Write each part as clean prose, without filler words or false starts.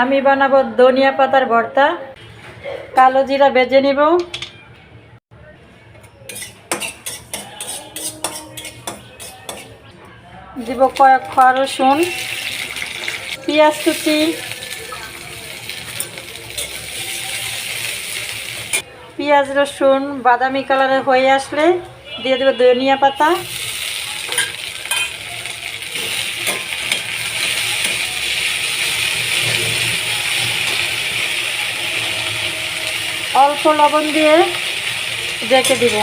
আমি বানাবো ধনিয়া পাতার ভর্তা। কালো জিরা ভেজে নিব, দিব কয়েক কোয়া রসুন, পেঁয়াজ কুচি, পেঁয়াজ রসুন বাদামি কালারের হয়ে আসলে দিয়ে দেব ধনিয়া পাতা, অল্প লবণ দিয়ে ঢেকে দিব।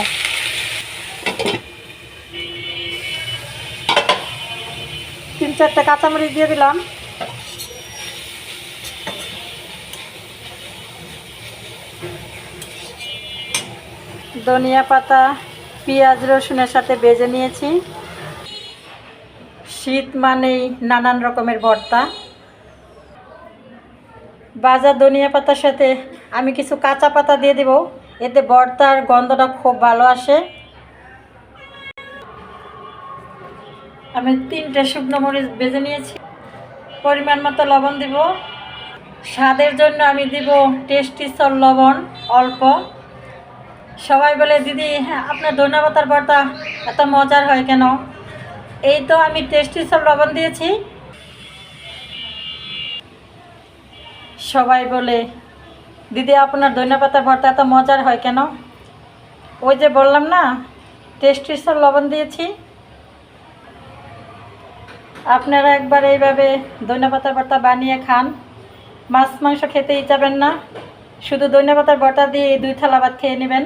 তিন চারটা কাঁচামরিচ দিয়ে দিলাম। ধনিয়া পাতা পেঁয়াজ রসুনের সাথে ভেজে নিয়েছি। শীত মানেই নানান রকমের ভর্তা। ভাজা ধনিয়া পাতার সাথে আমি কিছু কাঁচা পাতা দিয়ে দিব, এতে ভর্তার গন্ধটা খুব ভালো আসে। আমি 3টে শুকনো মরিচ ভেজে নিয়েছি। পরিমাণ মতো লবণ দিব। স্বাদের জন্য আমি দিব টেস্টি সল্ট লবণ অল্প। সবাই বলে দিদি আপনার ধনিয়া পাতার ভর্তা এত মজার হয় কেন? এই তো আমি টেস্টি সল্ট লবণ দিয়েছি। সবাই বলে দিদি আপনার ধনিয়া পাতার ভর্তা এত মজার হয় কেন? ওই যে বললাম না, টেস্টি সল্ট লবণ দিয়েছি। আপনারা একবার এইভাবে ধনিয়া পাতার ভর্তা বানিয়ে খান, মাছ মাংস খেতেই যাবেন না, শুধু ধনিয়া পাতার ভর্তা দিয়ে 2 থালা ভাত খেয়ে নেবেন।